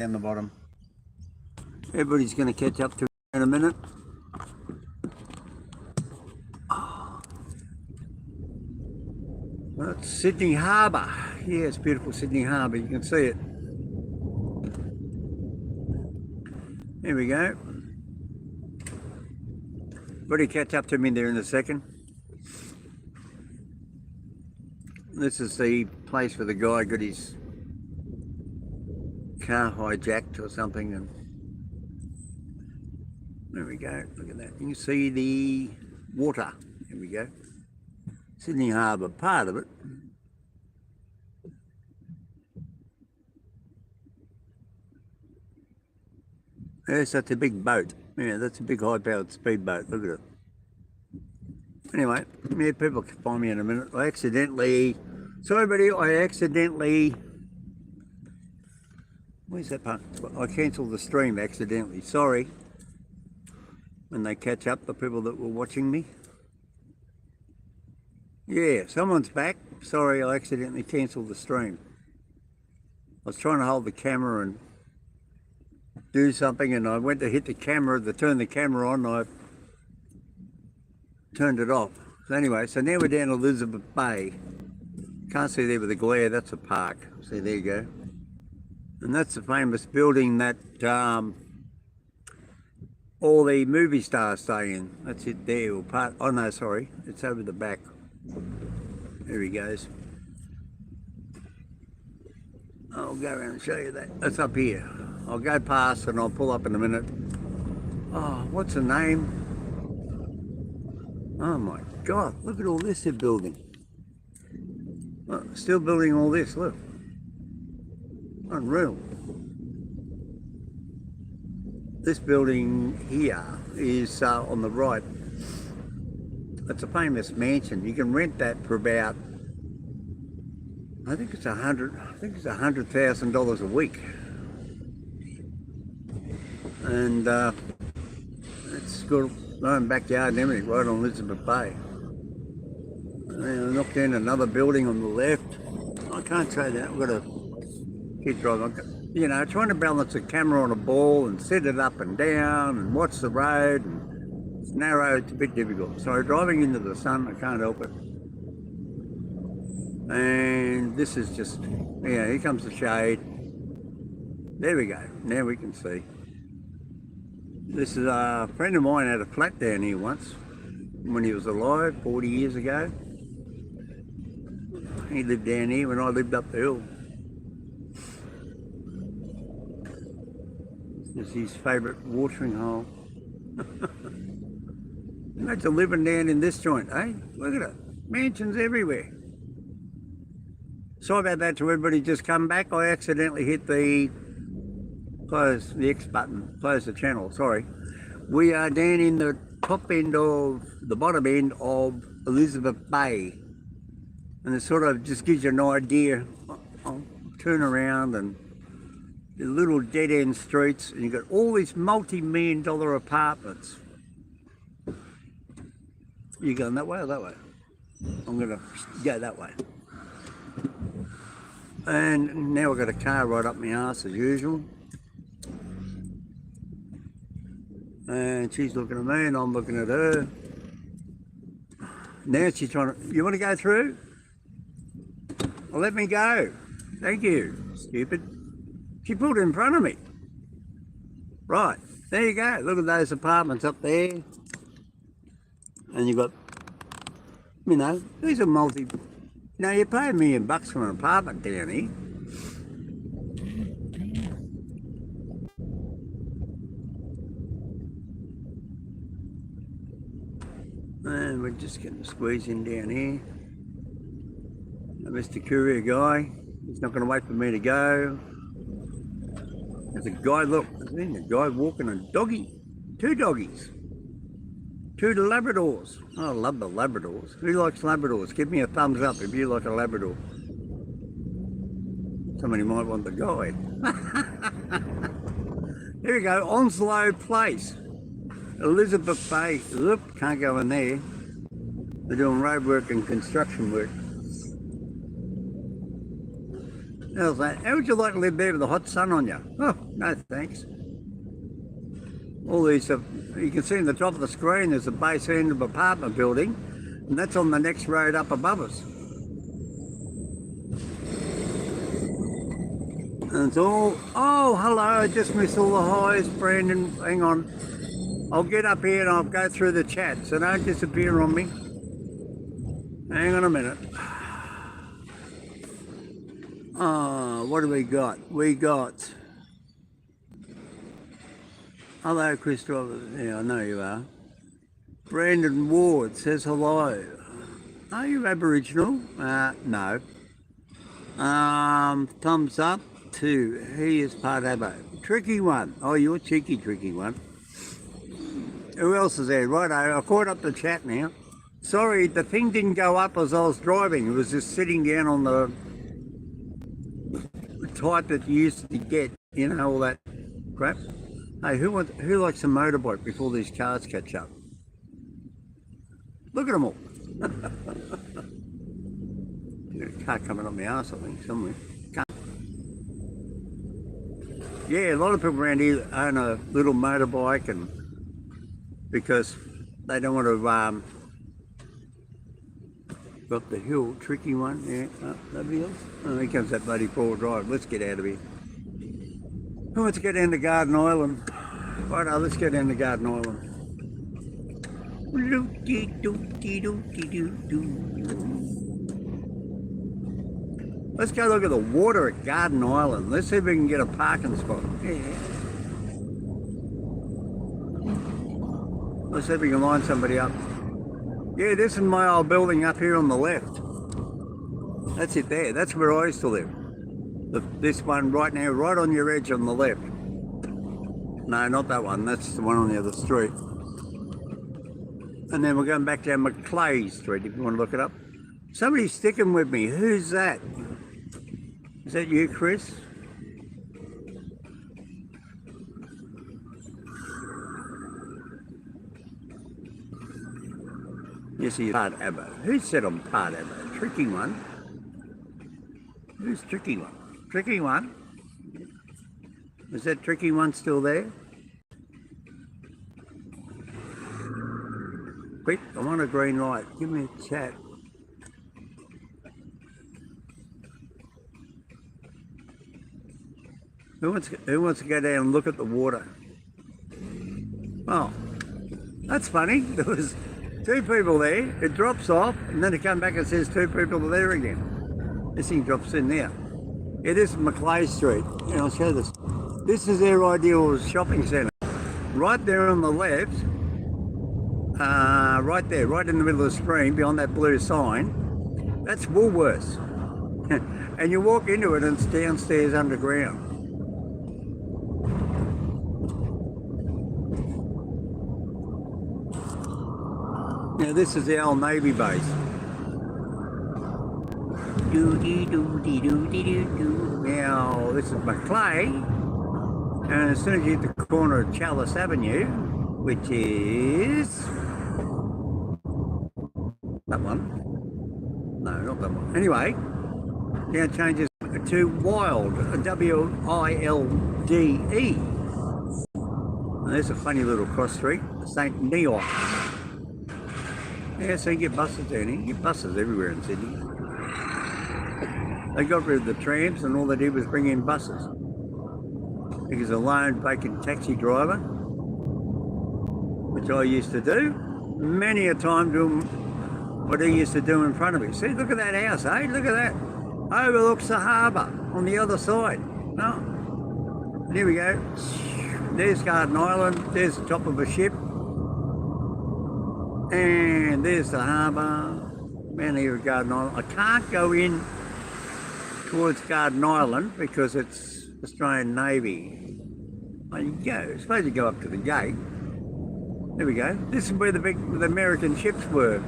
down the bottom. Everybody's going to catch up to me in a minute. That's Sydney Harbour. Yeah, it's beautiful Sydney Harbour. You can see it. There we go. Everybody catch up to me there in a second. This is the place where the guy got his car hijacked or something, and there we go. Look at that. You can see the water. There we go. Sydney Harbour, part of it. Yes, that's a big boat. Yeah, that's a big high-powered speedboat. Look at it. Anyway, yeah, people can find me in a minute. I accidentally, sorry buddy, where's that part? I cancelled the stream accidentally, sorry. When they catch up, the people that were watching me. Yeah, someone's back. Sorry, I accidentally cancelled the stream. I was trying to hold the camera and do something, and I went to hit the camera, to turn the camera on, and I turned it off. So anyway, so now we're down Elizabeth Bay. Can't see there with the glare, that's a park. See, there you go. And that's the famous building that all the movie stars stay in. That's it there, or part, oh no, sorry, it's over the back. There he goes. I'll go around and show you that. That's up here. I'll go past and I'll pull up in a minute. Oh, what's the name? Oh my God, look at all this they're building. Oh, still building all this, look. Unreal. This building here is on the right. It's a famous mansion. You can rent that for about, I think it's $100,000 a week. And it's got its own backyard and everything right on Elizabeth Bay. And I knocked down another building on the left. I can't say that. I've got to keep driving. You know, trying to balance a camera on a ball and set it up and down and watch the road. And it's narrow, it's a bit difficult. So driving into the sun, I can't help it. And this is just, yeah, here comes the shade. There we go. Now we can see. This is a friend of mine had a flat down here once when he was alive 40 years ago. He lived down here when I lived up the hill. This is his favourite watering hole. Imagine living down in this joint, eh? Look at it. Mansions everywhere. Sorry about that to everybody just come back. I accidentally hit the close the X button, close the channel, sorry. We are down in the top end of, the bottom end of Elizabeth Bay. And it sort of just gives you an idea. I'll turn around and the little dead end streets, and you've got all these multi-million-dollar apartments. You going that way or that way? I'm going to go that way. And now I've got a car right up my arse as usual. And she's looking at me and I'm looking at her. Now she's trying to, you want to go through? Well, let me go. Thank you, stupid. She pulled in front of me. Right, there you go. Look at those apartments up there. And you've got, you know, these are multi, now you pay $1 million for an apartment down here. And we're just going to squeeze in down here. Mr. Courier guy, he's not going to wait for me to go. There's a guy, look, there's a guy walking a doggy. 2 doggies. 2 Labradors. Oh, I love the Labradors. Who likes Labradors? Give me a thumbs up if you like a Labrador. Somebody might want the guy. Here we go, Onslow Place. Elizabeth Bay. Oop, can't go in there. They're doing road work and construction work. How's that? How would you like to live there with the hot sun on you? Oh, no thanks. All these, you can see in the top of the screen, there's a base end of apartment building, and that's on the next road up above us. And it's all, oh, hello, I just missed all the highs, Brandon. Hang on. I'll get up here and I'll go through the chat, so don't disappear on me. Hang on a minute. What do we got? We got... Hello, Christopher. Yeah, I know you are. Brandon Ward says hello. Are you Aboriginal? No. Thumbs up to he is part Abo. Tricky one. Oh, you're cheeky, tricky one. Who else is there? Right, I caught up the chat now. Sorry, the thing didn't go up as I was driving. It was just sitting down on the type that you used to get, you know, all that crap. Hey, who likes a motorbike before these cars catch up? Look at them all. There's a car coming up my arse, I think, somewhere. Yeah, a lot of people around here own a little motorbike, and because they don't want to go up the hill. Tricky one. Yeah, nobody else. Oh, here comes that bloody four-wheel drive. Let's get out of here. Who wants to go down to Garden Island? Righto, let's go down to Garden Island. Let's go look at the water at Garden Island. Let's see if we can get a parking spot. Yeah. Let's see if we can line somebody up. Yeah, this is my old building up here on the left. That's it there. That's where I used to live. This one right now, right on your edge on the left. No, not that one. That's the one on the other street. And then we're going back down Maclay Street, if you want to look it up. Somebody's sticking with me. Who's that? Is that you, Chris? Yes, he's part Abbo. Who said I'm part Abbo? Tricky one. Who's tricky one? Tricky one? Is that tricky one still there? Quick, I'm on a green light. Give me a chat. Who wants to go down and look at the water? Oh, that's funny. There was two people there. It drops off, and then it comes back and says two people are there again. This thing drops in there. It is Maclay Street. And I'll show this. This is their ideal shopping centre. Right there on the left, right there, right in the middle of the screen, beyond that blue sign, that's Woolworths. And you walk into it and it's downstairs underground. Now this is the old Navy base. Now this is Maclay, and as soon as you hit the corner of Chalice Avenue, which is that one. No, not that one. Anyway, now it changes to Wild, W-I-L-D-E. And there's a funny little cross street, St. Neots. Yeah, so you get buses down here. You get buses everywhere in Sydney. They got rid of the trams and all they did was bring in buses. Because a lone vacant taxi driver, which I used to do, many a time doing what he used to do in front of me. See, look at that house, eh? Look at that. Overlooks the harbour on the other side. No. And here we go. There's Garden Island. There's the top of a ship. And there's the harbour. Man, here at Garden Island. I can't go in towards Garden Island because it's Australian Navy. Well, you go. You're supposed to go up to the gate. There we go. This is where the American ships were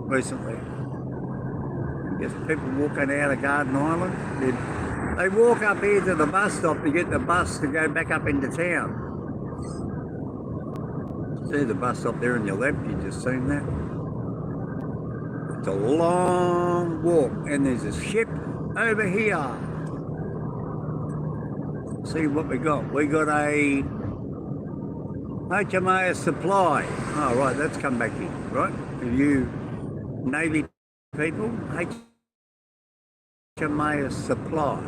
recently. I guess people walking out of Garden Island. They walk up here to the bus stop to get the bus to go back up into town. See the bus stop there on your left, you just seen that? It's a long walk, and there's a ship over here. see what we got. We got a HOMINOID supply. Oh, right, that's come back in, right? For you Navy people, HOMINOID supply.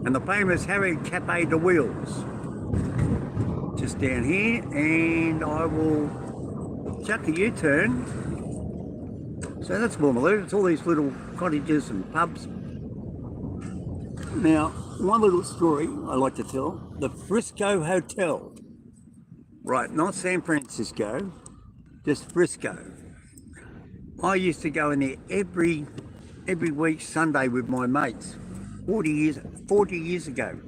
And the famous Harry Cafe de Wheels. Just down here, and I will chuck a U-turn. So that's Woolloomooloo. It's all these little cottages and pubs. Now, one little story I like to tell. The Frisco Hotel. Right, not San Francisco, just Frisco. I used to go in there every week Sunday with my mates 40 years ago.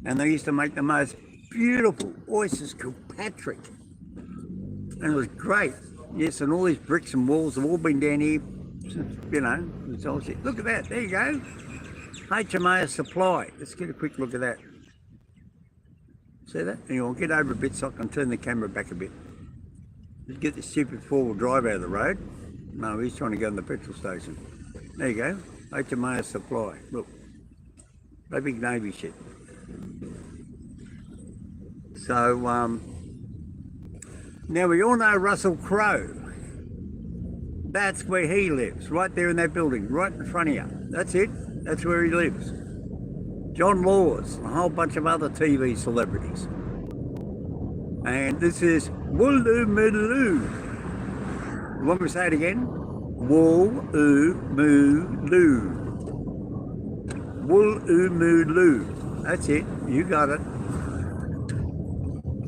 And they used to make the most beautiful oysters called Patrick. And it was great. Yes, and all these bricks and walls have all been down here since, you know, it's all shit. Look at that, there you go. HOMINOID supply. Let's get a quick look at that. See that? Anyway, I'll get over a bit so I can turn the camera back a bit. Just get this stupid four-wheel drive out of the road. No, he's trying to go in the petrol station. There you go. HOMINOID supply. Look. No big Navy shit. So, now we all know Russell Crowe. That's where he lives, right there in that building, right in front of you. That's it. That's where he lives. John Laws, a whole bunch of other TV celebrities. And this is Woolloomooloo. You want me to say it again? Woolloomooloo. Woolloomooloo. That's it. You got it.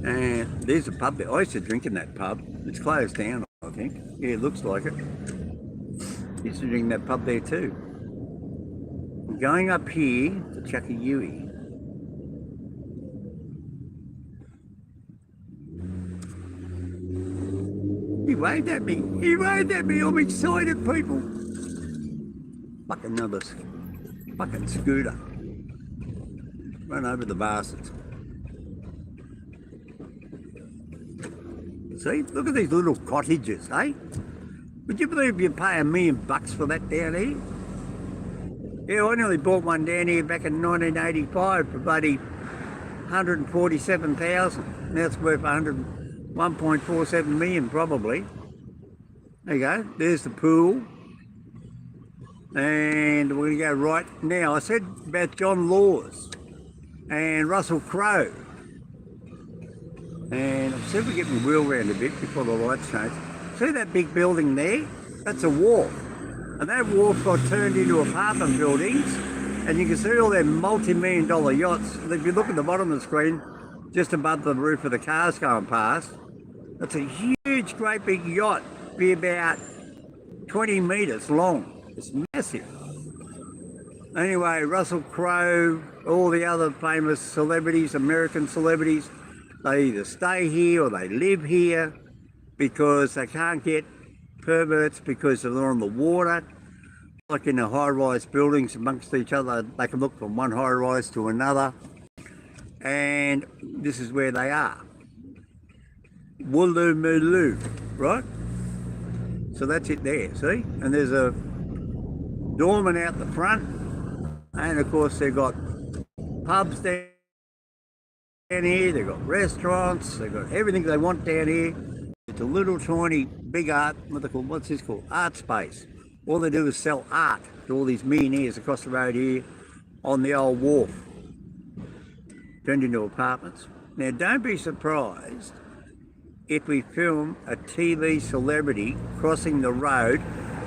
And there's a pub there. I used to drink in that pub. It's closed down, I think. Yeah, it looks like it. Used to drink in that pub there too. Going up here to Chuckayui. He waved at me. He waved at me. I'm excited, people. Fucking another fucking scooter. Run over the bastards. See, look at these little cottages, eh? Would you believe you pay $1 million for that down here? Yeah, I nearly bought one down here back in 1985 for bloody 147,000. Now it's worth 1.47 million probably. There you go. There's the pool. And we're going to go right now. I said about John Laws and Russell Crowe. And I'll see if we get my wheel round a bit before the lights change. See that big building there? That's a wharf. And that wharf got turned into apartment buildings. And you can see all their multi-million-dollar yachts. If you look at the bottom of the screen, just above the roof of the cars going past, that's a huge, great big yacht. Be about 20 metres long. It's massive. Anyway, Russell Crowe, all the other famous celebrities, American celebrities, they either stay here or they live here because they can't get permits because they're on the water. Like in the high-rise buildings amongst each other, they can look from one high-rise to another. And this is where they are. Woolloomooloo, right? So that's it there, see? And there's a doorman out the front. And of course they've got pubs down here, they've got restaurants, they've got everything they want down here. It's a little tiny big art, what's this called? Art space. All they do is sell art to all these millionaires across the road here on the old wharf. Turned into apartments. Now don't be surprised if we film a TV celebrity crossing the road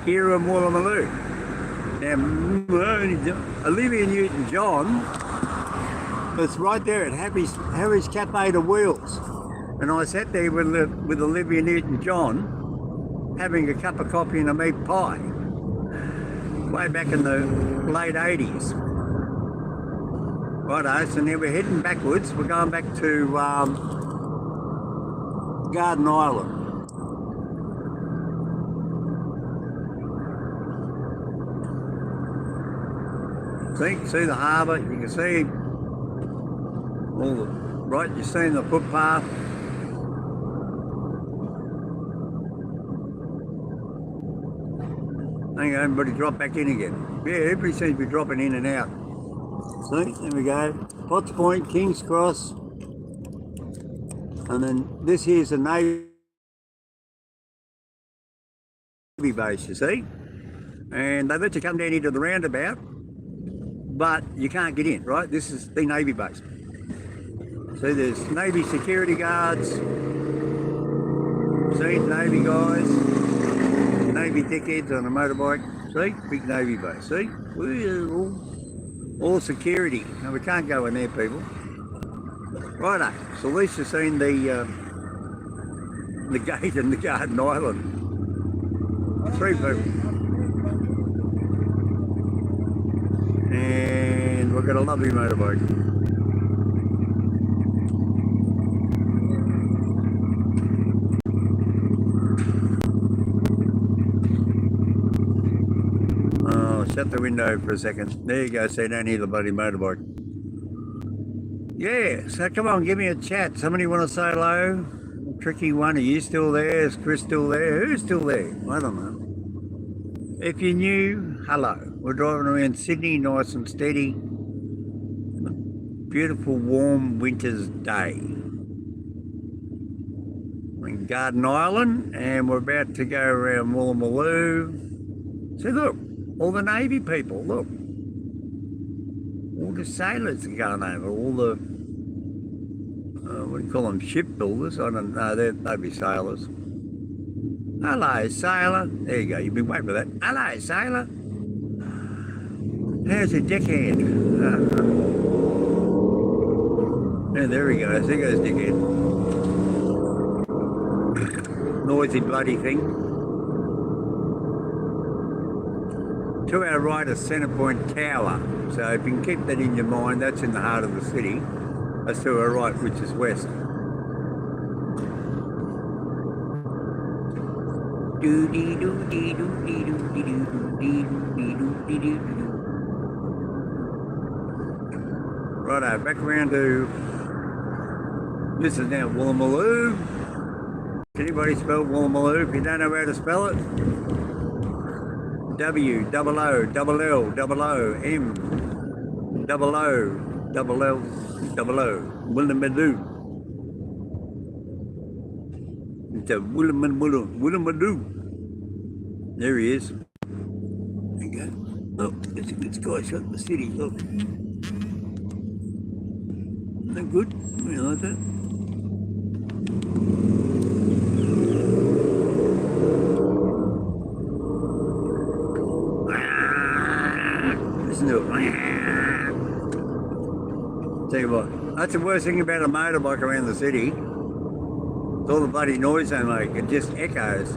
here in Woolloomooloo. Now, Olivia Newton-John was right there at Harry's Cafe de Wheels. And I sat there with Olivia Newton-John having a cup of coffee and a meat pie way back in the late 80s. Righto, so now we're heading backwards. We're going back to Garden Island. See the harbour, you can see all the, right, you're seeing the footpath. Hang on, everybody drop back in again. Yeah, everybody seems to be dropping in and out. See, there we go. Potts Point, King's Cross. And then this here's a Navy base, you see. And they let you come down into the roundabout, but you can't get in, right? This is the Navy base. See, there's Navy security guards. See, Navy guys. Navy dickheads on a motorbike. See, big Navy base. See, all security. No, we can't go in there, people. Righto. So Lisa's seen the gate and the Garden Island. 3 people. And we've got a lovely motorbike. Oh, shut the window for a second. There you go, so you don't hear the bloody motorbike. Yeah, so come on, give me a chat. Somebody want to say hello? Tricky one, are you still there? Is Chris still there? Who's still there? I don't know. If you're new, hello. We're driving around Sydney, nice and steady. Beautiful, warm winter's day. We're in Garden Island, and we're about to go around Woolloomooloo. See, look, all the Navy people, look. All the sailors are going over, all the, what do you call them, shipbuilders? I don't know, they'd be sailors. Hello, sailor. There you go, you've been waiting for that. Hello, sailor. How's your deckhand? Yeah, there he goes. There goes dickhead. Noisy bloody thing. To our right is Centrepoint Tower. So if you can keep that in your mind, that's in the heart of the city. That's to our right, which is west. Righto, back around to, this is now Woolloomooloo. Can anybody spell Woolloomooloo? If you don't know how to spell it, W-O-O-L-L-O-M O-O-L-L-O, Woolloomooloo. It's a Woolloomooloo. There he is. There you go. Look, it's a good sky shot of the city, look. Isn't that good? You like that? Listen to it. Tell you what, that's the worst thing about a motorbike around the city. It's all the bloody noise they make, it just echoes.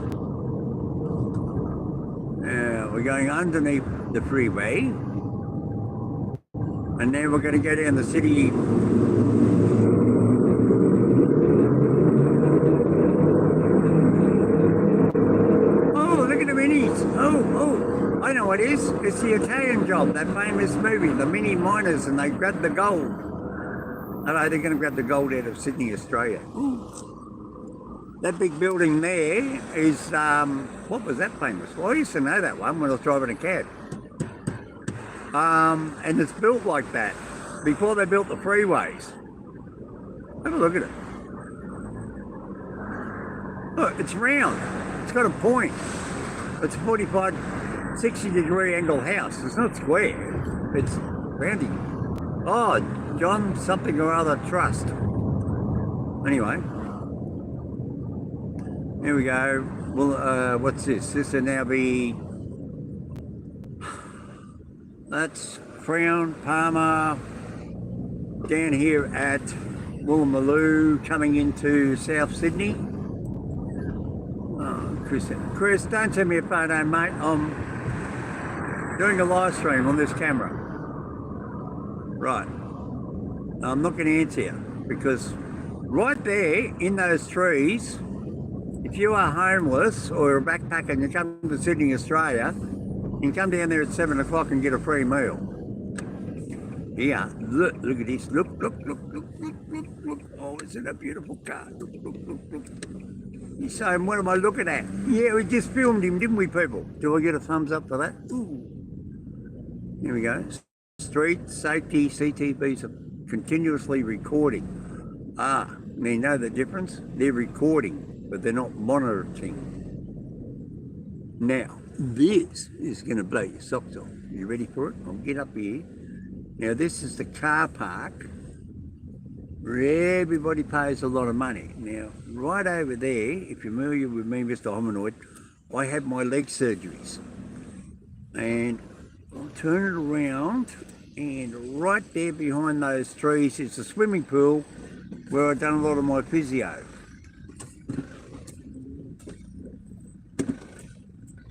We're going underneath the freeway, and then we're going to go down the city. Oh, look at the minis. Oh, I know what it is. It's the Italian Job, that famous movie, the mini miners, and they grabbed the gold. Hello, they're going to grab the gold out of Sydney, Australia. Ooh. That big building there is, what was that famous? Well, I used to know that one when I was driving a cab. And it's built like that before they built the freeways. Have a look at it. Look, it's round. It's got a point. It's a 45, 60-degree angle house. It's not square. It's roundy. Oh, John something or other trust. Anyway. Here we go. Well, what's this? This will now be, that's Crown, Palmer, down here at Woolloomooloo, coming into South Sydney. Oh, Chris, don't send me a photo, mate. I'm doing a live stream on this camera. Right. I'm not going to answer you, because right there in those trees, if you are homeless or a backpacker and you come to Sydney, Australia, you can come down there at 7 o'clock and get a free meal. Yeah, look at this. Look. Oh, isn't it a beautiful car? Look. He's saying, what am I looking at? Yeah, we just filmed him, didn't we, people? Do I get a thumbs up for that? Ooh. Here we go. street safety CTVs are continuously recording. You know the difference? They're recording, but they're not monitoring. Now, this is going to blow your socks off. You ready for it? I'll get up here. Now, this is the car park where everybody pays a lot of money. Now, right over there, if you're familiar with me, Mr. Hominoid, I had my leg surgeries. And I'll turn it around, and right there behind those trees is a swimming pool where I've done a lot of my physio.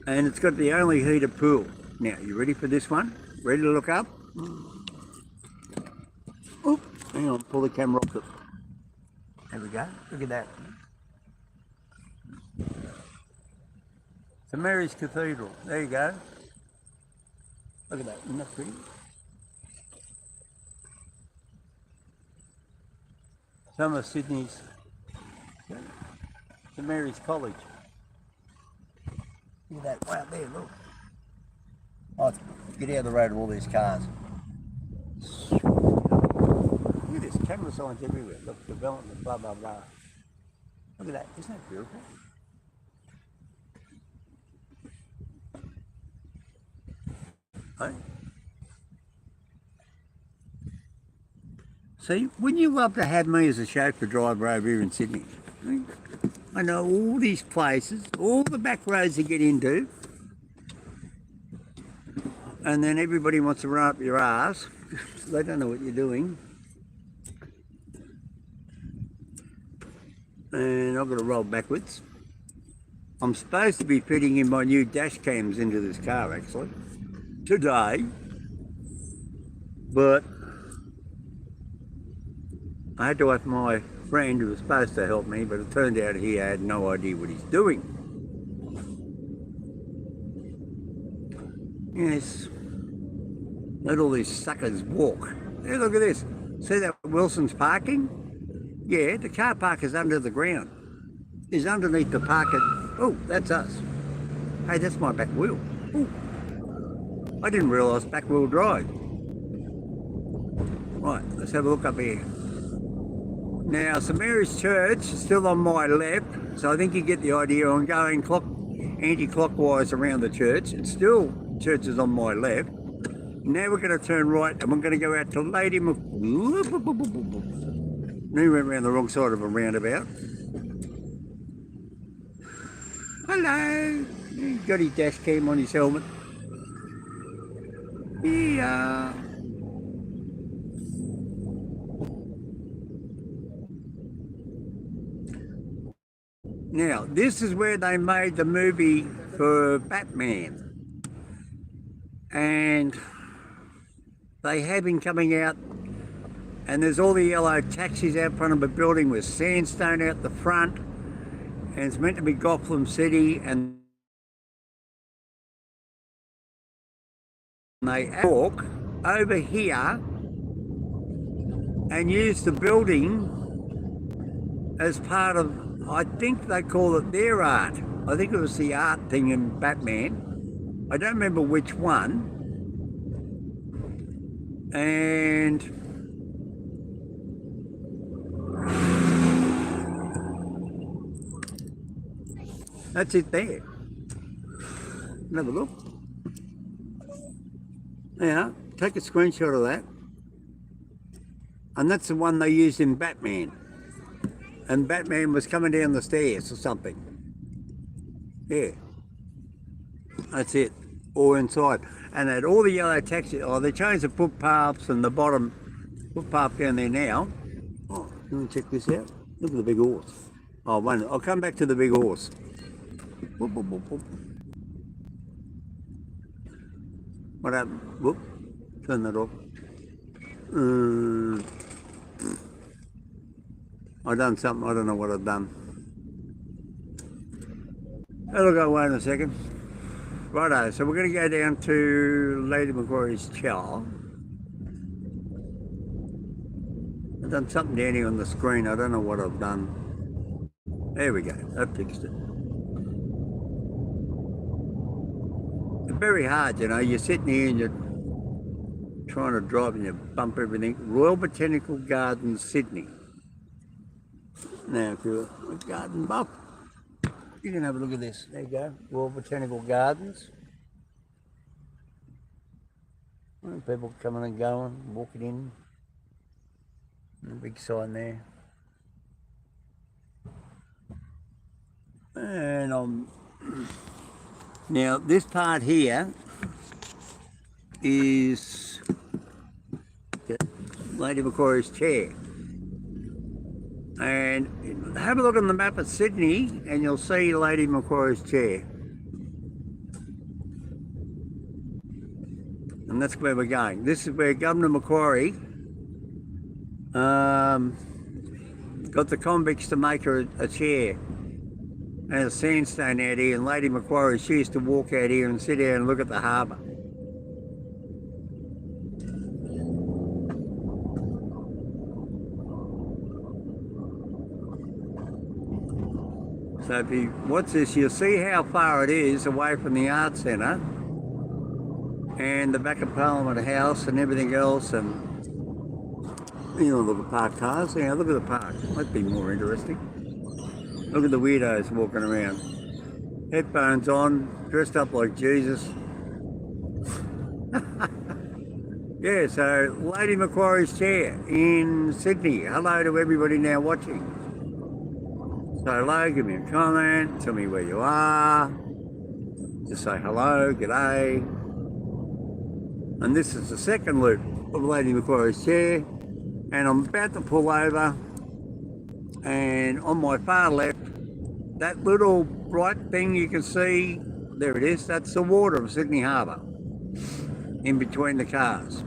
And it's got the only heated pool. Now, you ready for this one? Ready to look up? Oh, hang on, pull the camera off. There we go, look at that. St Mary's Cathedral, there you go. Look at that, isn't that pretty? Some of Sydney's St Mary's College. Look at that, wow, there, look. Oh, get out of the road of all these cars. Look at this, camera signs everywhere. Look, development, blah, blah, blah. Look at that, isn't that beautiful? Hey? See, wouldn't you love to have me as a chauffeur driver over here in Sydney? I know all these places, all the back roads to get into, and then everybody wants to run up your ass. They don't know what you're doing. And I've got to roll backwards. I'm supposed to be fitting in my new dash cams into this car actually, today, but I had to ask my friend who was supposed to help me, but it turned out he had no idea what he's doing. Yes, let all these suckers walk. Hey, look at this. See that Wilson's parking? Yeah, the car park is under the ground. It's underneath the park. Oh, that's us. Hey, that's my back wheel. Ooh. I didn't realise back wheel drive. Right, let's have a look up here. Now, St Mary's Church is still on my left, so I think you get the idea. I'm going anti-clockwise around the church. It's still, church is on my left. Now we're going to turn right, and we're going to go out to Lady Mc... We went around the wrong side of a roundabout. Hello! He's got his dash cam on his helmet. Yeah. Now, this is where they made the movie for Batman. And they have him coming out, and there's all the yellow taxis out front of a building with sandstone out the front, and it's meant to be Gotham City, and they walk over here and use the building as part of, I think they call it their art. I think it was the art thing in Batman. I don't remember which one. And that's it there. Have a look. Yeah, take a screenshot of that. And that's the one they used in Batman. And Batman was coming down the stairs or something. Yeah. That's it. All inside. And they had all the yellow taxis. Oh, they changed the footpaths and the bottom footpath down there now. Oh, you want to check this out? Look at the big horse. Oh, one. I'll come back to the big horse. Whoop, whoop, whoop, whoop. What happened? Whoop. Turn that off. I've done something. I don't know what I've done. That'll go away in a second. Righto, so we're going to go down to Lady Macquarie's Chow. I've done something down here on the screen. I don't know what I've done. There we go. I fixed it. It's very hard, you know. You're sitting here and trying to drive and you bump everything. Royal Botanical Gardens, Sydney. Now, if you're a garden buff, you can have a look at this. There you go, Royal Botanical Gardens. People coming and going, walking in. A big sign there. And now this part here is Lady Macquarie's chair. And have a look on the map of Sydney and you'll see Lady Macquarie's chair. And that's where we're going. This is where Governor Macquarie got the convicts to make her a chair. And a sandstone out here, and Lady Macquarie, she used to walk out here and sit there and look at the harbour. So if you watch this, you'll see how far it is away from the Arts Centre and the back of Parliament House and everything else. And you know, look at parked cars. Yeah, look at the park. That'd be more interesting. Look at the weirdos walking around. Headphones on, dressed up like Jesus. Yeah, so Lady Macquarie's chair in Sydney. Hello to everybody now watching. Say hello, give me a comment, tell me where you are. Just say hello, g'day. And this is the second loop of Lady Macquarie's chair. And I'm about to pull over. And on my far left, that little bright thing you can see, there it is, that's the water of Sydney Harbour, in between the cars.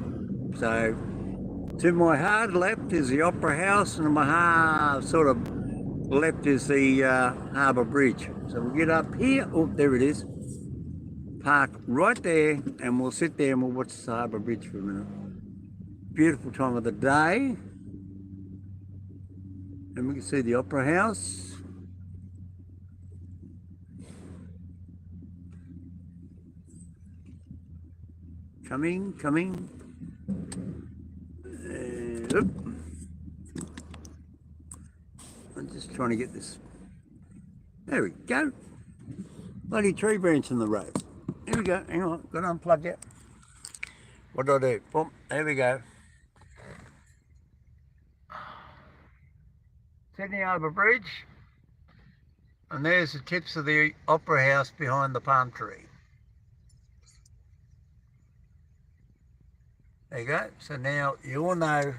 So, to my hard left is the Opera House, and to my hard sort of left is the Harbour Bridge. So we'll get up here, oh, there it is, park right there, and we'll sit there and we'll watch the Harbour Bridge for a minute. Beautiful time of the day. And we can see the Opera House. Coming. I'm just trying to get this. There we go. Bloody tree branch in the road. Here we go. Hang on, got to unplug it. What do I do? Boom, there we go. Sydney Harbour Bridge, and there's the tips of the Opera House behind the palm tree. There you go. So now you all know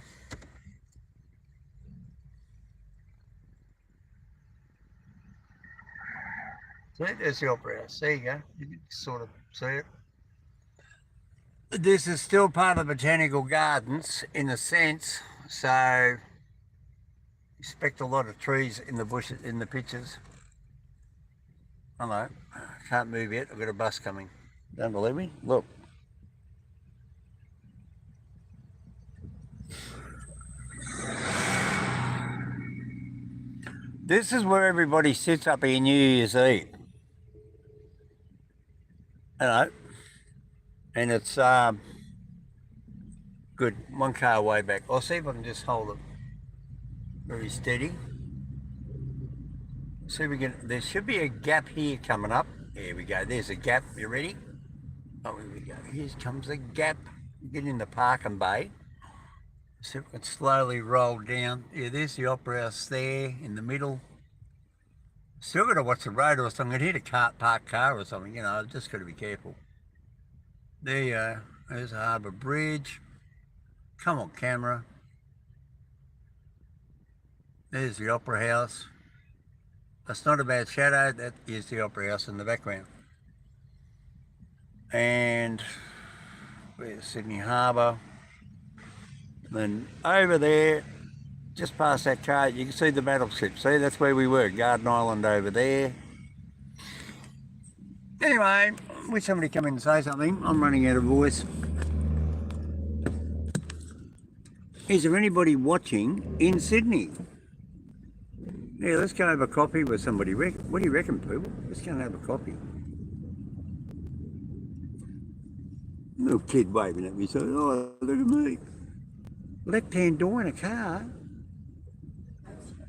see, there's the Opera House. There you go. You can sort of see it. This is still part of the Botanical Gardens in a sense, so expect a lot of trees in the bushes, in the pictures. Hello, can't move yet, I've got a bus coming. Don't believe me? Look. This is where everybody sits up here New Year's Eve. Hello. And it's good, one car way back. I'll see if I can just hold it very steady. See if we can, there should be a gap here coming up. There we go, there's a gap, you ready? Oh, here we go, here comes a gap. Get in the parking bay. See if we can slowly roll down. Yeah, there's the Opera House there in the middle. Still got to watch the road or something. I hit a parked car or something, you know, I've just got to be careful. There you go, there's the Harbour Bridge. Come on, camera. There's the Opera House. That's not a bad shadow, that is the Opera House in the background. And where's Sydney Harbour? Then over there, just past that car, you can see the battleship. See, that's where we were, Garden Island over there. Anyway, wish somebody come in and say something. I'm running out of voice. Is there anybody watching in Sydney? Yeah, let's go have a coffee with somebody. What do you reckon, people? Let's go and have a coffee. Little kid waving at me, so, oh, look at me. Left-hand door in a car?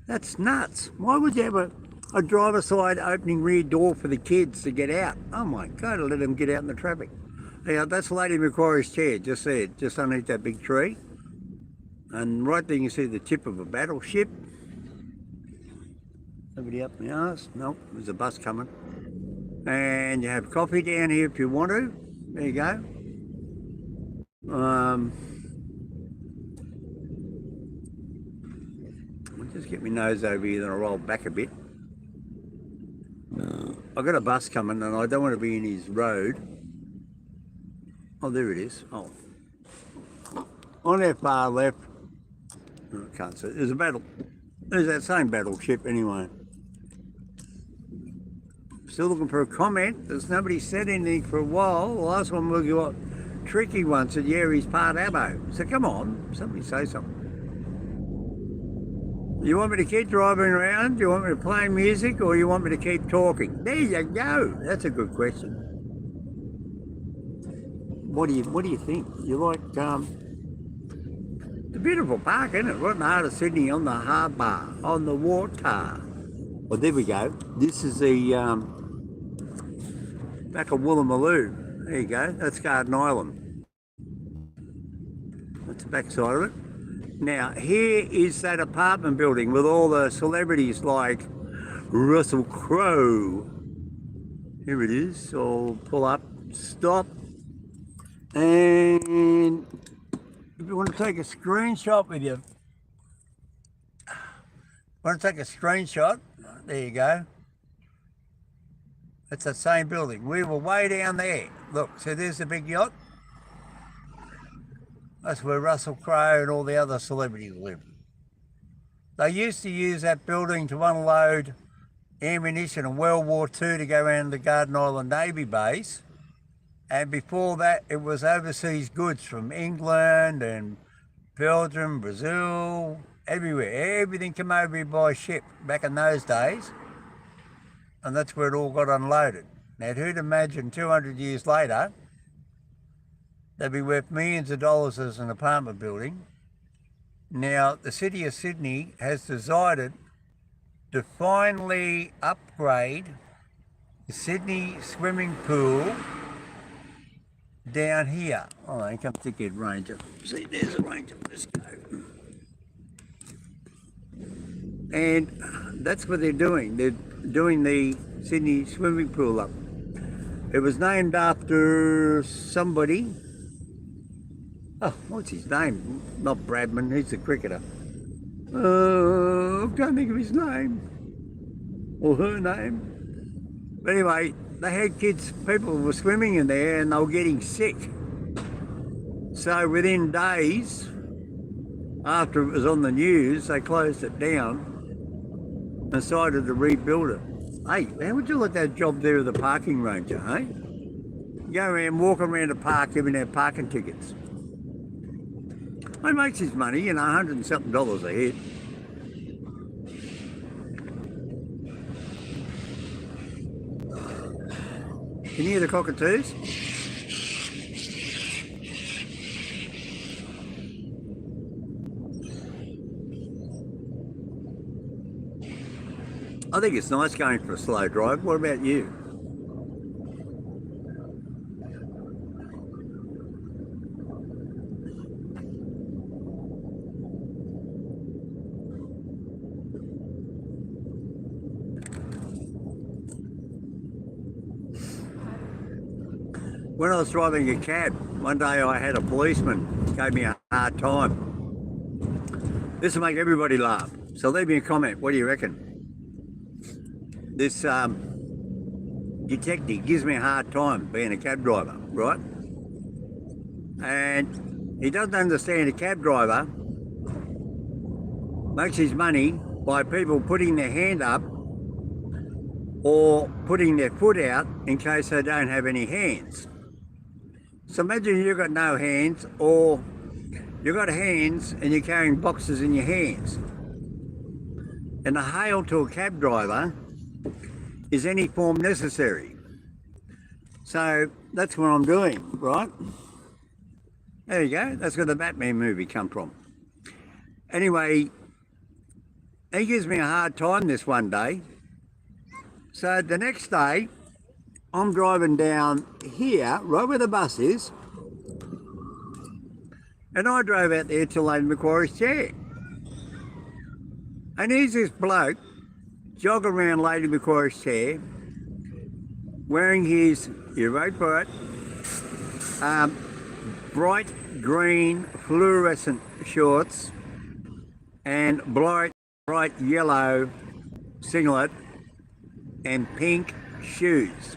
That's nuts. Why would you have a driver's side opening rear door for the kids to get out? Oh my God, let them get out in the traffic. Yeah, that's Lady Macquarie's chair, just there, just underneath that big tree. And right there you can see the tip of a battleship. Somebody up my arse? Nope, there's a bus coming. And you have coffee down here if you want to. There you go. I'll just get my nose over here, then I'll roll back a bit. I've got a bus coming and I don't want to be in his road. Oh, there it is. Oh. On our far left, oh, I can't see it. There's a battle. There's that same battleship anyway. Still looking for a comment. There's nobody said anything for a while. The last one we got Tricky one said, yeah, he's part Abo. So come on, somebody say something. You want me to keep driving around? Do you want me to play music or you want me to keep talking? There you go. That's a good question. What do you think? You like it's a beautiful park, isn't it? Right in the heart of Sydney, on the harbour, on the water. Well, there we go. This is the back of Woolloomooloo. There you go. That's Garden Island. That's the back side of it. Now, here is that apartment building with all the celebrities like Russell Crowe. Here it is. I'll pull up, stop. And if you want to take a screenshot with you, there you go. It's the same building. We were way down there. Look, so there's the big yacht. That's where Russell Crowe and all the other celebrities live. They used to use that building to unload ammunition in World War II to go around the Garden Island Navy base. And before that, it was overseas goods from England and Belgium, Brazil, everywhere. Everything came over here by ship back in those days. And that's where it all got unloaded. Now, who'd imagine 200 years later, they'd be worth millions of dollars as an apartment building. Now, the City of Sydney has decided to finally upgrade the Sydney swimming pool down here. Oh, here comes the Kid Ranger. See, there's a Ranger. Let's go. And that's what they're doing. They're doing the Sydney swimming pool up. It was named after somebody. Oh, what's his name? Not Bradman, he's the cricketer. I can't think of his name. Or her name. But anyway, they had people were swimming in there and they were getting sick. So within days, after it was on the news, they closed it down and decided to rebuild it. Hey, how would you like that job there with the parking ranger, hey? Go around, walk around the park, giving out parking tickets. He makes his money, you know, $100 and something a head. Can you hear the cockatoos? I think it's nice going for a slow drive. What about you? When I was driving a cab, one day I had a policeman gave me a hard time. This will make everybody laugh. So leave me a comment. What do you reckon? This detective gives me a hard time being a cab driver, right? And he doesn't understand a cab driver makes his money by people putting their hand up or putting their foot out in case they don't have any hands. So imagine you've got no hands, or you've got hands and you're carrying boxes in your hands. And the hail to a cab driver is any form necessary. So that's what I'm doing, right? There you go. That's where the Batman movie come from. Anyway, he gives me a hard time this one day. So the next day, I'm driving down here, right where the bus is, and I drove out there to Lady Macquarie's chair. And here's this bloke jogging around Lady Macquarie's chair, wearing his, you wait for it, bright green fluorescent shorts and bright yellow singlet and pink shoes.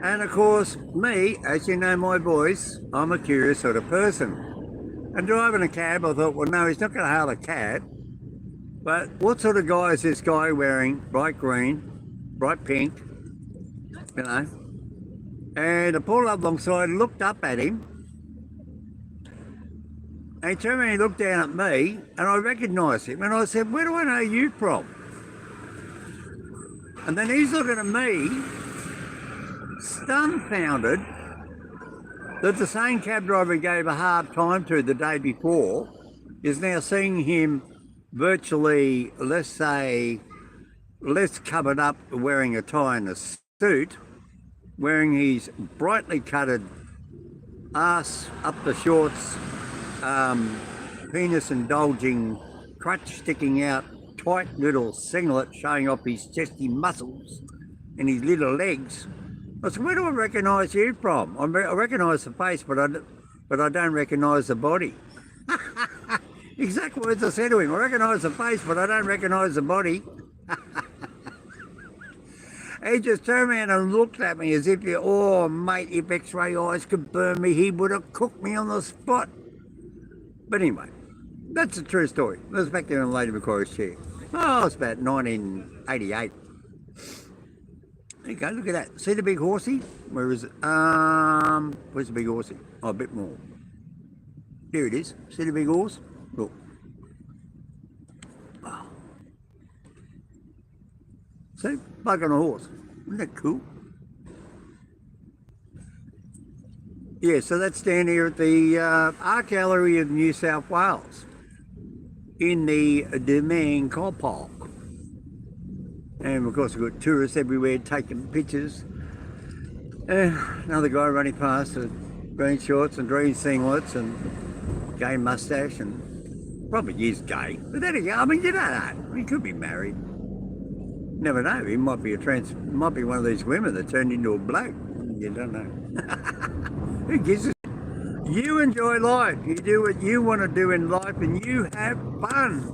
And of course, me, as you know my voice, I'm a curious sort of person. And driving a cab, I thought, well, no, he's not going to hail a cab. But what sort of guy is this guy wearing bright green, bright pink, you know? And I pulled up alongside, looked up at him, and he turned around and looked down at me, and I recognised him. And I said, where do I know you from? And then he's looking at me, dumbfounded, that the same cab driver gave a hard time to the day before is now seeing him virtually, let's say, less covered up, wearing a tie and a suit, wearing his brightly coloured ass up the shorts, penis indulging, crutch sticking out, tight little singlet showing off his chesty muscles and his little legs. I said, where do I recognise you from? I recognise the face, but I don't recognise the body. Exact words I said to him. I recognise the face, but I don't recognise the body. He just turned around and looked at me as if, oh, mate, if X-ray eyes could burn me, he would have cooked me on the spot. But anyway, that's a true story. I was back there in Lady Macquarie's chair. Oh, it's about 1988. There you go, look at that. See the big horsey? Where is it? Where's the big horsey? Oh, a bit more. There it is. See the big horse? Look. Wow. See? Bug on a horse. Isn't that cool? Yeah, so that's down here at the Art Gallery of New South Wales in the Domain car park. And of course we've got tourists everywhere taking pictures. Another guy running past with green shorts and green singlets and gay moustache, and probably is gay. But then again, I mean, you don't know. He could be married. Never know. He might be might be one of these women that turned into a bloke. You don't know. Who gives a shit? You enjoy life. You do what you want to do in life, and you have fun.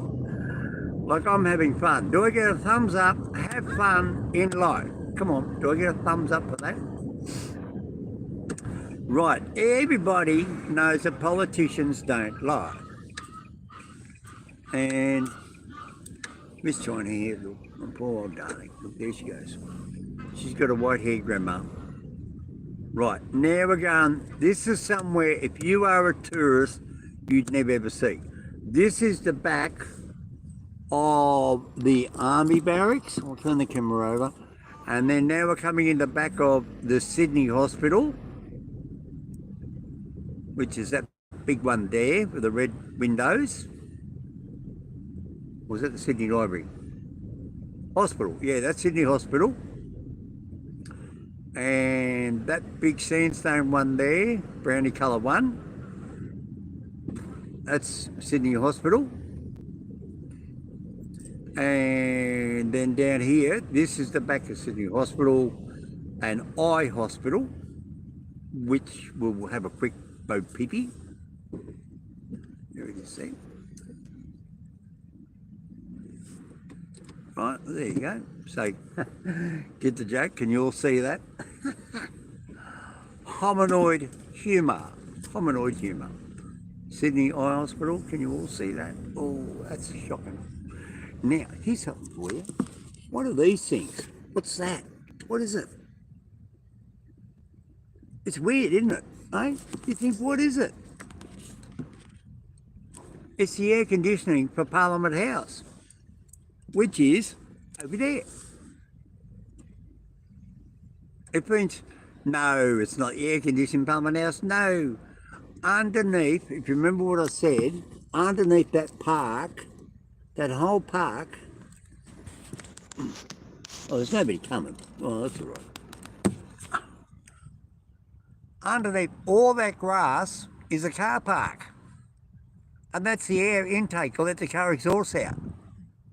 Like I'm having fun. Do I get a thumbs up? Have fun in life. Come on, do I get a thumbs up for that? Right, everybody knows that politicians don't lie. And Miss China here, look, my poor old darling. Look, there she goes. She's got a white haired grandma. Right, now we're going, this is somewhere, if you are a tourist, you'd never ever see. This is the back of the army barracks. I'll turn the camera over. And then now we're coming in the back of the Sydney Hospital, which is that big one there with the red windows. Was that the Sydney Library? Hospital, yeah, that's Sydney Hospital. And that big sandstone one there, brownie colour one, that's Sydney Hospital. And then down here, this is the back of Sydney Hospital and Eye Hospital, which will have a quick bo peepee. There you can see. Right, there you go. So, get the joke. Can you all see that? Hominoid humour. Hominoid humour. Sydney Eye Hospital. Can you all see that? Oh, that's shocking. Now, here's something for you. What are these things? What's that? What is it? It's weird, isn't it? Eh? You think, what is it? It's the air conditioning for Parliament House, which is over there. It means No, it's not the air-conditioned pumping house. No. Underneath, if you remember what I said, underneath that park, that whole park. Oh, there's nobody coming. Oh, that's all right. Underneath all that grass is a car park. And that's the air intake to let the car exhaust out.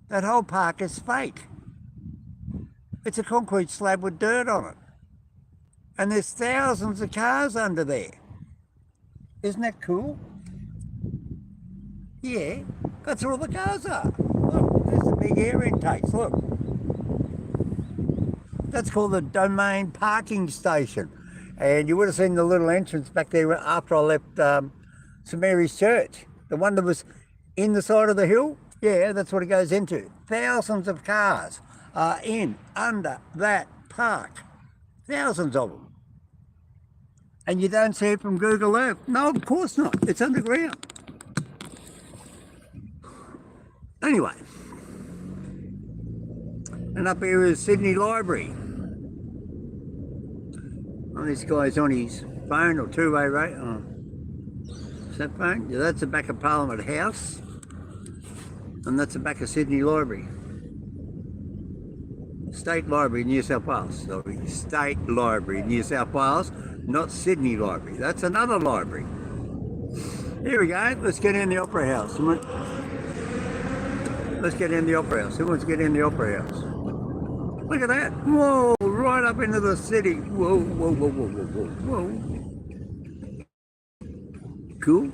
That whole park is fake. It's a concrete slab with dirt on it. And there's thousands of cars under there. Isn't that cool? Yeah, that's where all the cars are. Look, there's the big air intakes, look. That's called the Domain Parking Station. And you would have seen the little entrance back there after I left St Mary's Church. The one that was in the side of the hill. Yeah, that's what it goes into. Thousands of cars are in under that park. Thousands of them. And you don't see it from Google Earth. No, of course not. It's underground. Anyway. And up here is Sydney Library. Oh, this guy's on his phone or two-way radio. Oh. Is that phone? Yeah, that's the back of Parliament House. And that's the back of Sydney Library. State Library, New South Wales. Sorry, State Library, New South Wales, not Sydney Library. That's another library. Here we go. Let's get in the Opera House. Let's get in the Opera House. Who wants to get in the Opera House? Look at that. Whoa, right up into the city. Whoa, whoa, whoa, whoa, whoa, whoa, whoa. Cool.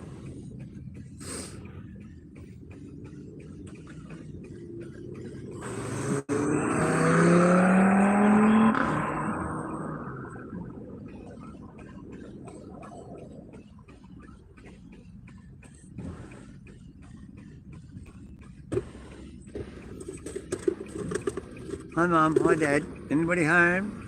Hi Mum, hi Dad. Anybody home?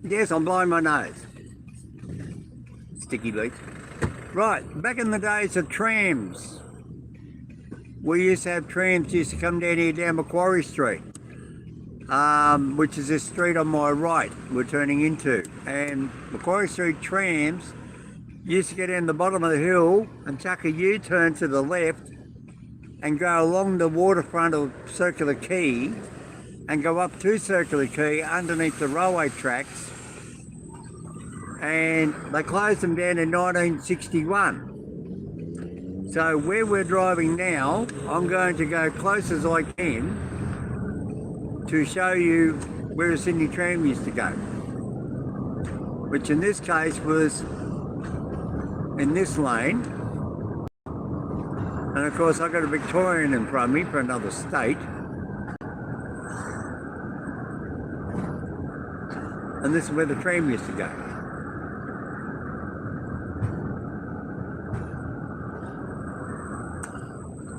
Yes, I'm blowing my nose. Sticky leaks. Right, back in the days of trams. We used to have trams used to come down here down Macquarie Street. Which is this street on my right we're turning into. And Macquarie Street trams used to get in the bottom of the hill and chuck a U-turn to the left and go along the waterfront of Circular Quay and go up to Circular Quay underneath the railway tracks, and they closed them down in 1961. So where we're driving now, I'm going to go close as I can to show you where a Sydney tram used to go, which in this case was in this lane. And of course I've got a Victorian in front of me for another state. And this is where the tram used to go.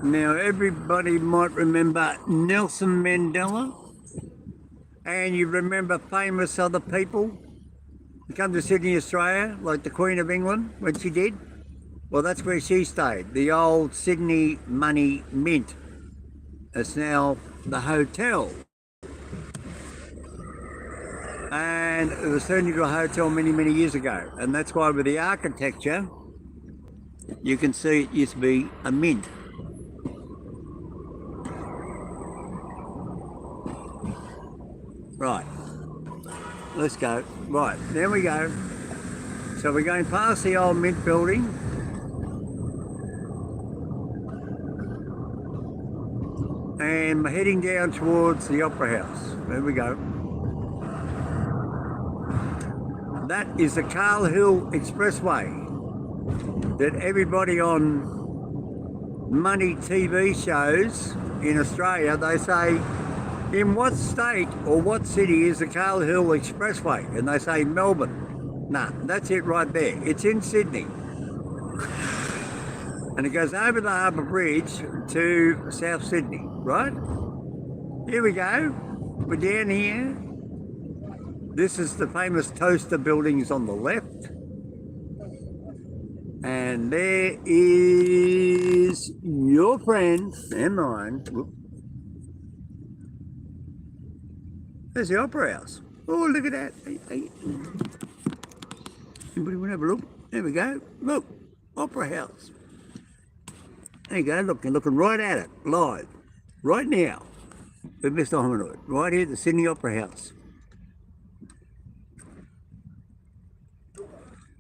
Now everybody might remember Nelson Mandela, and you remember famous other people who come to Sydney, Australia, like the Queen of England when she did. Well, that's where she stayed, the old Sydney Money Mint. It's now the hotel. And it was turned into a hotel many, many years ago. And that's why with the architecture, you can see it used to be a mint. Right, let's go. Right, there we go. So we're going past the old Mint building. And we're heading down towards the Opera House. There we go. That is the Carl Hill Expressway that everybody on money TV shows in Australia, they say, in what state or what city is the Carl Hill Expressway? And they say Melbourne. Nah, that's it right there. It's in Sydney. And it goes over the Harbour Bridge to South Sydney, right? Here we go. We're down here. This is the famous toaster buildings on the left. And And there is your friend and mine. Whoop. There's the Opera House. Oh, look at that. Hey. Anybody want to have a look? There we go. Look, Opera House. There you go. Look, you're looking right at it, live, right now, with Mr. Hominoid, right here at the Sydney Opera House.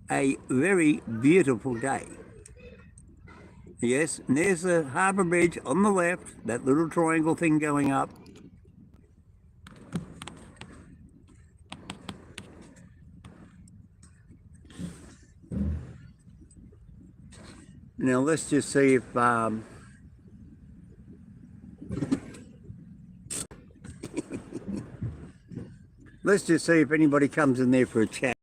A very beautiful day. Yes, and there's the Harbour Bridge on the left, that little triangle thing going up. Now let's just see if let's just see if anybody comes in there for a chat.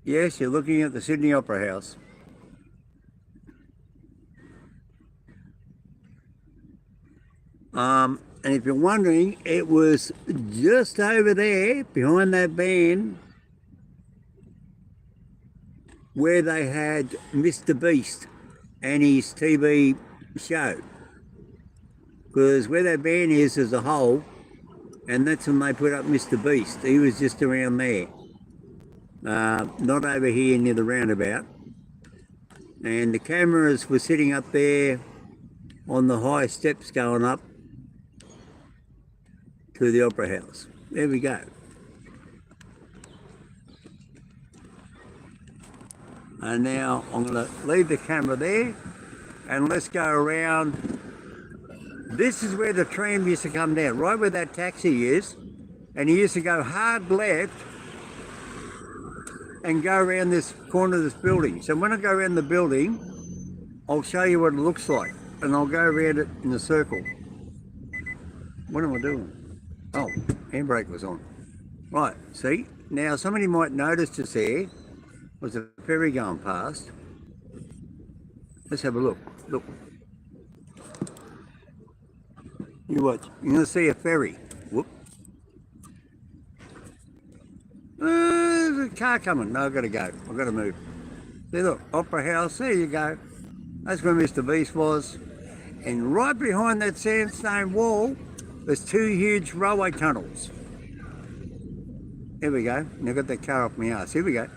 Yes, you're looking at the Sydney Opera House. And if you're wondering, it was just over there behind that van where they had Mr. Beast and his TV show. Because where that van is, there's a hole, and that's when they put up Mr. Beast. He was just around there. Not over here near the roundabout. And the cameras were sitting up there on the high steps going up to the Opera House. There we go. And now I'm going to leave the camera there and let's go around. This is where the tram used to come down, right where that taxi is. And he used to go hard left and go around this corner of this building. So when I go around the building, I'll show you what it looks like. And I'll go around it in a circle. What am I doing? Oh, handbrake was on. Right, see? Now somebody might notice just there was a ferry going past. Let's have a look. Look. You watch. You're going to see a ferry. Whoop. There's a car coming. No, I've got to go. I've got to move. See, look. Opera House. There you go. That's where Mr. Beast was. And right behind that sandstone wall, there's two huge railway tunnels. Here we go. Now I've got that car off my ass. Here we go.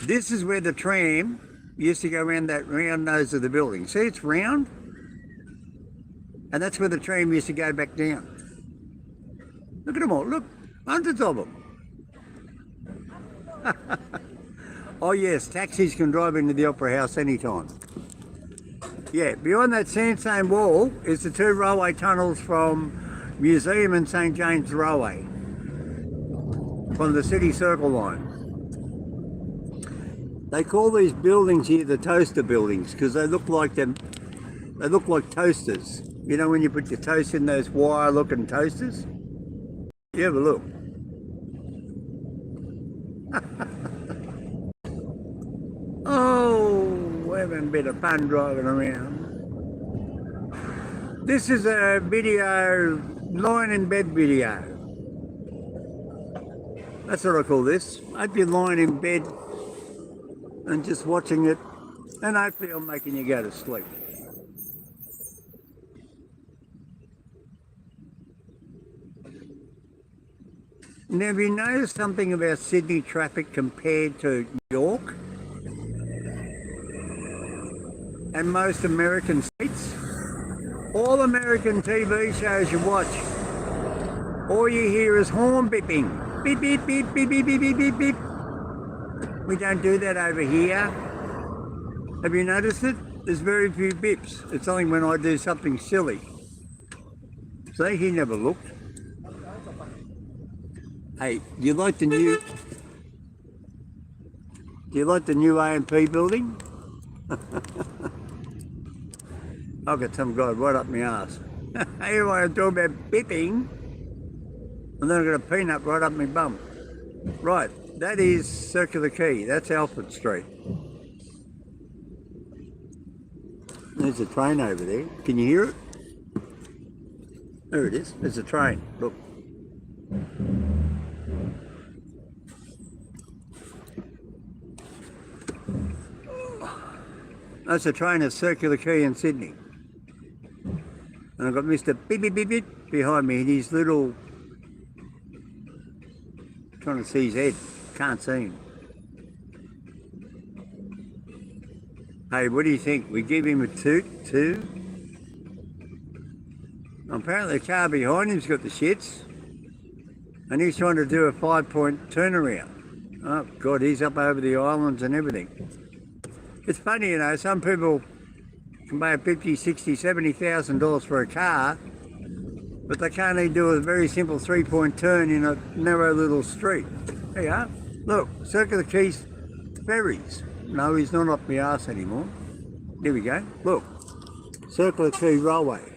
This is where the tram used to go around that round nose of the building. See, it's round? And that's where the tram used to go back down. Look at them all. Look, hundreds of them. Oh yes, taxis can drive into the Opera House anytime. Yeah, behind that sandstone wall is the two railway tunnels from Museum and St. James Railway, from the City Circle line. They call these buildings here the toaster buildings because they look like them. They look like toasters. You know when you put your toast in those wire-looking toasters? You have a look. Oh, we're having a bit of fun driving around. This is a video, lying in bed video. That's what I call this. I hope you're lying in bed and just watching it, and hopefully I'm making you go to sleep. Now, have you noticed something about Sydney traffic compared to York and most American states? All American TV shows you watch, all you hear is horn beeping. Beep, beep, beep, beep, beep, beep, beep, beep, beep. We don't do that over here. Have you noticed it? There's very few beeps. It's only when I do something silly. See, he never looked. Hey, do you like the new AMP building? I've got some guy right up my ass. Here I am talking about beeping, and then I've got a peanut right up my bum. Right, that is Circular Quay. That's Alfred Street. There's a train over there. Can you hear it? There it is. There's a train. Look. That's a train at Circular Quay in Sydney. And I've got Mr. Beep Beep Beep Beep behind me in his little... Trying to see his head. Can't see him. Hey, what do you think? We give him a toot too? Apparently the car behind him's got the shits. And he's trying to do a 5-point turnaround. Oh God, he's up over the islands and everything. It's funny, you know, some people can pay $50,000, $60,000, $70,000 for a car, but they can't even do a very simple 3-point turn in a narrow little street. There you are. Look, Circular Quays ferries. No, he's not up my arse anymore. There we go. Look, Circular Quay Railway.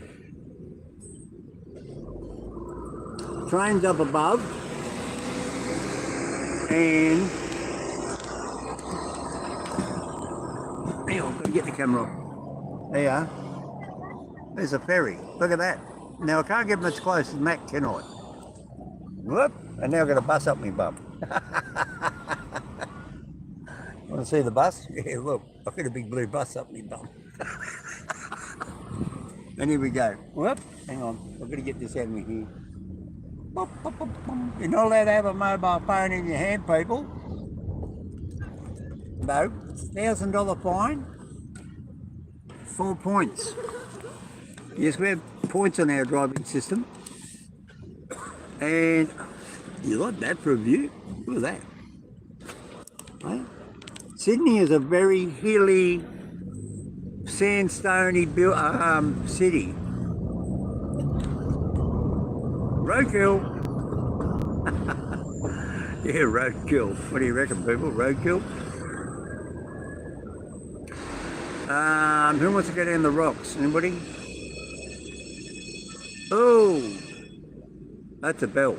Trains up above, and hang on, gotta get the camera off. There you are. There's a ferry. Look at that. Now I can't get much closer than that, can I? Whoop! And now I've got a bus up my bum. Want to see the bus? Yeah, look, I've got a big blue bus up my bum. And here we go. Whoop! Hang on, I've got to get this out of my hair. You're not allowed to have a mobile phone in your hand, people. No. $1,000 fine. 4 points. Yes, we have points on our driving system. And you like that for a view? Look at that. Right? Sydney is a very hilly, sandstony city. Roadkill. Yeah, roadkill. What do you reckon, people? Roadkill? Who wants to go down the rocks? Anybody? Oh, that's a bell.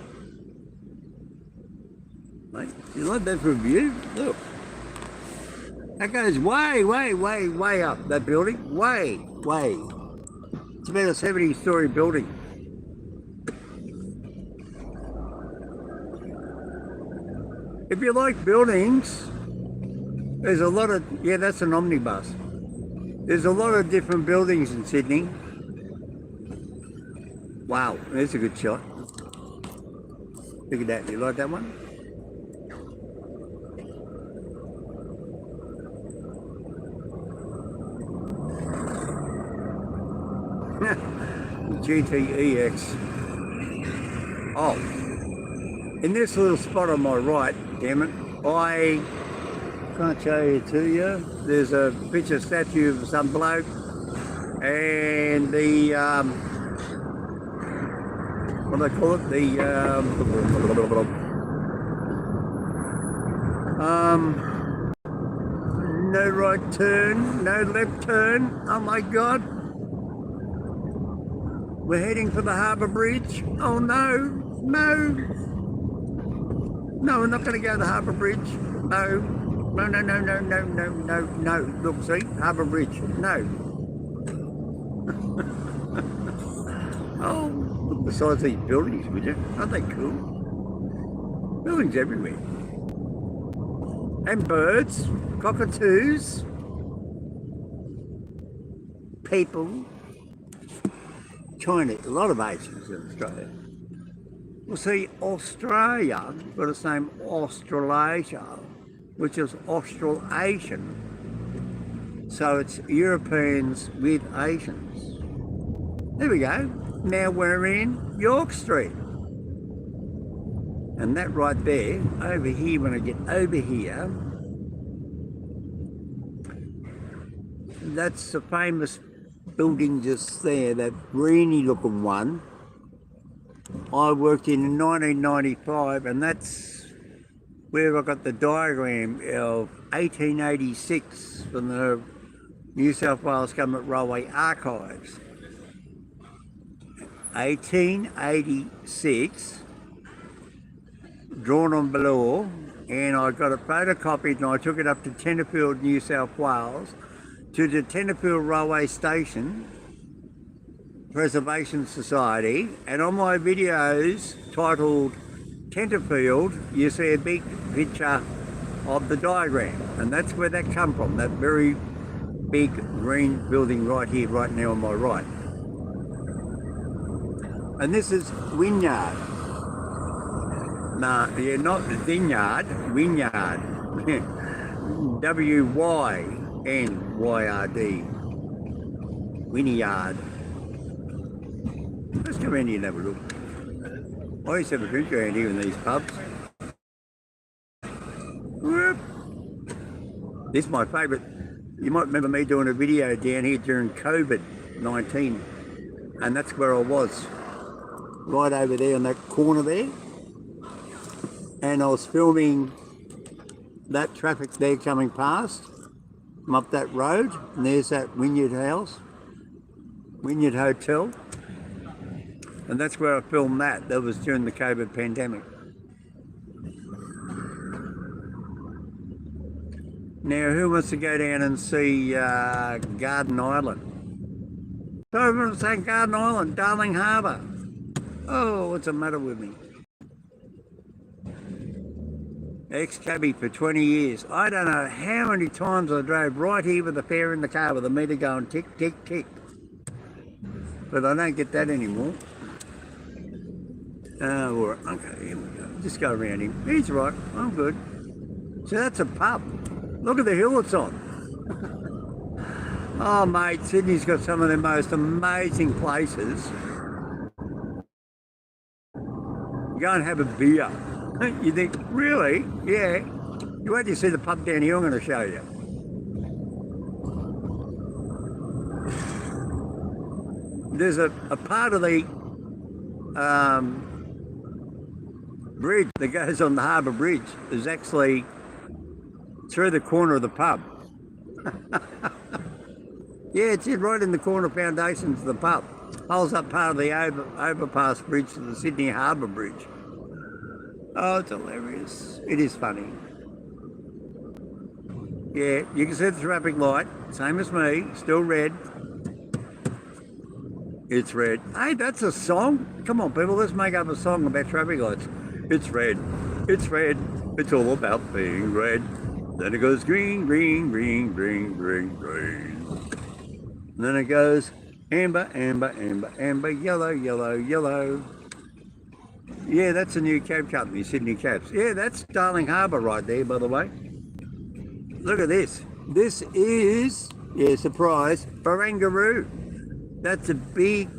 Mate, you like that for a view? Look. That goes way, way, way, way up, that building. Way, way. It's about a 70-story building. If you like buildings, there's a lot of, yeah, that's an omnibus. There's a lot of different buildings in Sydney. Wow, there's a good shot. Look at that, you like that one? GTEX. Oh, in this little spot on my right, damn it, I can't show you to you. There's a picture statue of some bloke, and the what do they call it? The no right turn, no left turn. Oh my God. We're heading for the Harbour Bridge. Oh no, no. No, we're not going to go to the Harbour Bridge. No. No, no, no, no, no, no, no, no. Look, see? Harbour Bridge. No. Oh, look the size of these buildings, would you? Aren't they cool? Buildings everywhere. And birds, cockatoos, people. China, a lot of Asians in Australia. Well, see, Australia got the name Australasia, which is Australasian. So it's Europeans with Asians. There we go. Now we're in York Street. And that right there, over here, when I get over here, that's the famous building just there, that greeny looking one. I worked in 1995, and that's where I got the diagram of 1886 from the New South Wales Government Railway Archives. 1886, drawn on below, and I got it photocopied and I took it up to Tenterfield, New South Wales, to the Tenterfield Railway Station Preservation Society, and on my videos titled Tenterfield, you see a big picture of the diagram, and that's where that come from, that very big green building right here, right now on my right. And this is Wynyard. Nah, yeah, not vineyard, Wynyard. W-Y-N-Y-R-D. Wynyard. Let's come in here and have a look. I used to have a drink around here in these pubs. Whoop. This is my favourite. You might remember me doing a video down here during COVID-19, and that's where I was, right over there in that corner there, and I was filming that traffic there coming past. I'm up that road, and there's that Wynyard House, Wynyard Hotel, and that's where I filmed that. That was during the COVID pandemic. Now, who wants to go down and see Garden Island? So everyone's saying Garden Island, Darling Harbour. Oh, what's the matter with me? Ex-cabbie for 20 years. I don't know how many times I drove right here with the fare in the car with the meter going tick, tick, tick. But I don't get that anymore. All right, okay, here we go. Just go around him. He's right, I'm good. So that's a pub. Look at the hill it's on. Oh, mate, Sydney's got some of the most amazing places. Go and have a beer. You think, really? Yeah. You wait till you see the pub down here, I'm going to show you. There's a part of the bridge that goes on the harbour bridge is actually through the corner of the pub. Yeah, it's right in the corner foundations of the pub. Holds up part of the overpass bridge to the Sydney Harbour Bridge. Oh, it's hilarious. It is funny. Yeah, you can see the traffic light, same as me, still red. It's red. Hey, that's a song. Come on, people, let's make up a song about traffic lights. It's red. It's red. It's all about being red. Then it goes green, green, green, green, green, green. And then it goes amber, amber, amber, amber, yellow, yellow, yellow. Yeah, that's a new cab company, Sydney Cabs. Yeah, that's Darling Harbour right there, by the way. Look at this. This is, yeah, surprise, Barangaroo. That's a big